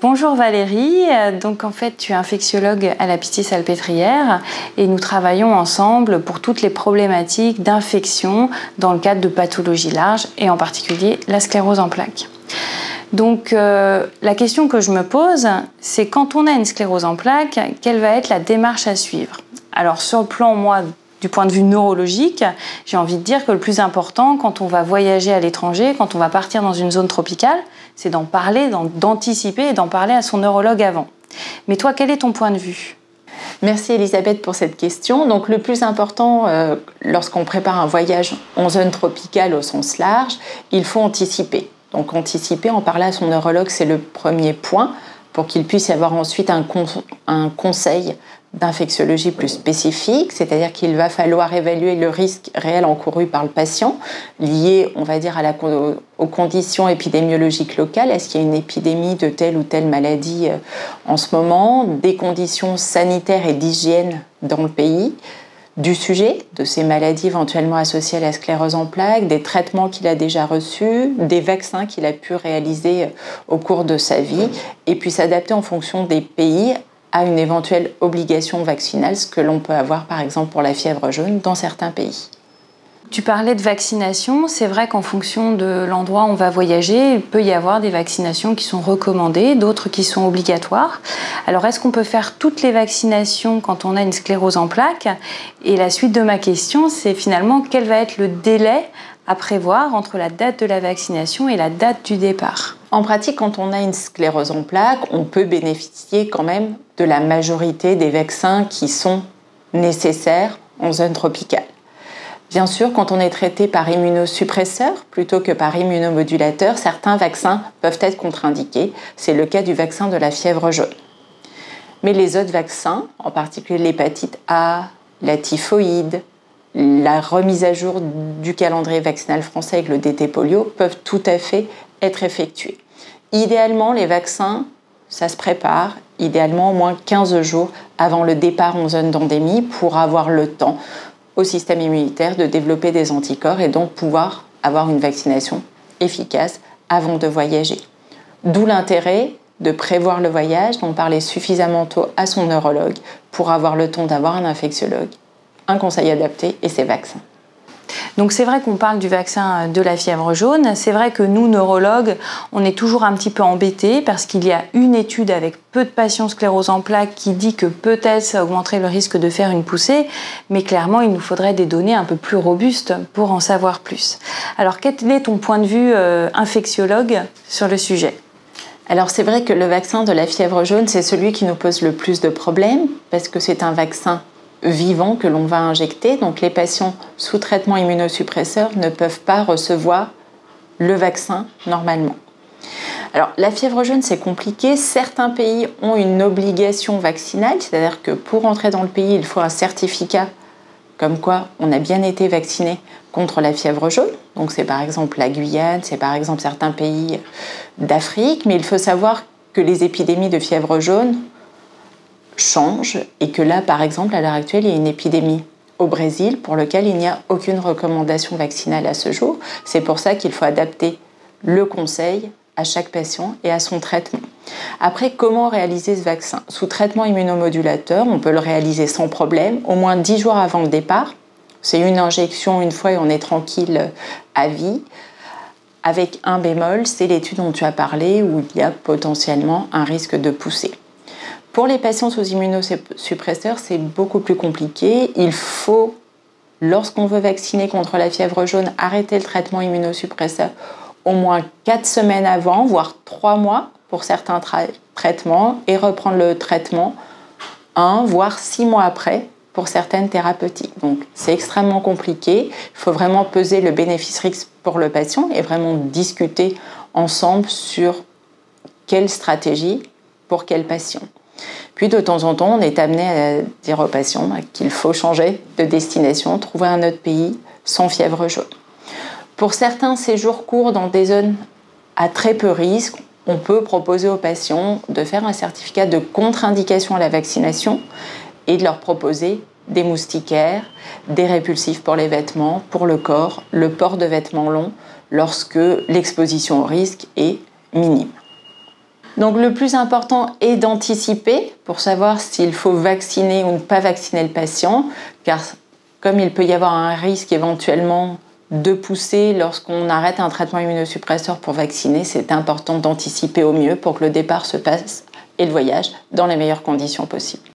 Bonjour Valérie, donc en fait tu es infectiologue à la Pitié-Salpêtrière et nous travaillons ensemble pour toutes les problématiques d'infection dans le cadre de pathologies larges et en particulier la sclérose en plaques. Donc la question que je me pose, c'est quand on a une sclérose en plaques, quelle va être la démarche à suivre? Alors sur le plan, moi, du point de vue neurologique, j'ai envie de dire que le plus important quand on va voyager à l'étranger, quand on va partir dans une zone tropicale, c'est d'en parler, d'anticiper et d'en parler à son neurologue avant. Mais toi, quel est ton point de vue? Merci Elisabeth pour cette question. Donc le plus important, lorsqu'on prépare un voyage en zone tropicale au sens large, il faut anticiper. Donc anticiper, en parler à son neurologue, c'est le premier point pour qu'il puisse y avoir ensuite un conseil d'infectiologie plus spécifique, c'est-à-dire qu'il va falloir évaluer le risque réel encouru par le patient, lié, on va dire, aux conditions épidémiologiques locales. Est-ce qu'il y a une épidémie de telle ou telle maladie en ce moment, des conditions sanitaires et d'hygiène dans le pays, du sujet, de ces maladies éventuellement associées à la sclérose en plaques, des traitements qu'il a déjà reçus, des vaccins qu'il a pu réaliser au cours de sa vie, et puis s'adapter en fonction des pays à une éventuelle obligation vaccinale, ce que l'on peut avoir par exemple pour la fièvre jaune dans certains pays. Tu parlais de vaccination, c'est vrai qu'en fonction de l'endroit où on va voyager, il peut y avoir des vaccinations qui sont recommandées, d'autres qui sont obligatoires. Alors est-ce qu'on peut faire toutes les vaccinations quand on a une sclérose en plaques? Et la suite de ma question, c'est finalement quel va être le délai à prévoir entre la date de la vaccination et la date du départ? En pratique, quand on a une sclérose en plaques, on peut bénéficier quand même de la majorité des vaccins qui sont nécessaires en zone tropicale. Bien sûr, quand on est traité par immunosuppresseur plutôt que par immunomodulateur, certains vaccins peuvent être contre-indiqués. C'est le cas du vaccin de la fièvre jaune. Mais les autres vaccins, en particulier l'hépatite A, la typhoïde, la remise à jour du calendrier vaccinal français avec le DT polio peuvent tout à fait être effectués. Idéalement, les vaccins, ça se prépare, idéalement au moins 15 jours avant le départ en zone d'endémie pour avoir le temps au système immunitaire de développer des anticorps et donc pouvoir avoir une vaccination efficace avant de voyager. D'où l'intérêt de prévoir le voyage, d'en parler suffisamment tôt à son neurologue pour avoir le temps d'avoir un infectiologue, un conseil adapté et ses vaccins. Donc c'est vrai qu'on parle du vaccin de la fièvre jaune, c'est vrai que nous, neurologues, on est toujours un petit peu embêtés parce qu'il y a une étude avec peu de patients sclérose en plaques qui dit que peut-être ça augmenterait le risque de faire une poussée, mais clairement il nous faudrait des données un peu plus robustes pour en savoir plus. Alors quel est ton point de vue infectiologue sur le sujet ? Alors c'est vrai que le vaccin de la fièvre jaune, c'est celui qui nous pose le plus de problèmes parce que c'est un vaccin vivant que l'on va injecter. Donc les patients sous traitement immunosuppresseur ne peuvent pas recevoir le vaccin normalement. Alors la fièvre jaune, c'est compliqué. Certains pays ont une obligation vaccinale, c'est-à-dire que pour entrer dans le pays, il faut un certificat comme quoi on a bien été vacciné contre la fièvre jaune. Donc c'est par exemple la Guyane, c'est par exemple certains pays d'Afrique. Mais il faut savoir que les épidémies de fièvre jaune change et que là, par exemple, à l'heure actuelle, il y a une épidémie au Brésil pour laquelle il n'y a aucune recommandation vaccinale à ce jour. C'est pour ça qu'il faut adapter le conseil à chaque patient et à son traitement. Après, comment réaliser ce vaccin? Sous traitement immunomodulateur, on peut le réaliser sans problème, au moins 10 jours avant le départ. C'est une injection une fois et on est tranquille à vie. Avec un bémol, c'est l'étude dont tu as parlé où il y a potentiellement un risque de poussée. Pour les patients sous immunosuppresseurs, c'est beaucoup plus compliqué. Il faut, lorsqu'on veut vacciner contre la fièvre jaune, arrêter le traitement immunosuppresseur au moins 4 semaines avant, voire 3 mois pour certains traitements, et reprendre le traitement 1, voire 6 mois après pour certaines thérapeutiques. Donc c'est extrêmement compliqué. Il faut vraiment peser le bénéfice-risque pour le patient et vraiment discuter ensemble sur quelle stratégie pour quel patient. Puis de temps en temps, on est amené à dire aux patients qu'il faut changer de destination, trouver un autre pays sans fièvre jaune. Pour certains séjours courts dans des zones à très peu risque, on peut proposer aux patients de faire un certificat de contre-indication à la vaccination et de leur proposer des moustiquaires, des répulsifs pour les vêtements, pour le corps, le port de vêtements longs lorsque l'exposition au risque est minime. Donc le plus important est d'anticiper pour savoir s'il faut vacciner ou ne pas vacciner le patient, car comme il peut y avoir un risque éventuellement de pousser lorsqu'on arrête un traitement immunosuppresseur pour vacciner, c'est important d'anticiper au mieux pour que le départ se passe et le voyage dans les meilleures conditions possibles.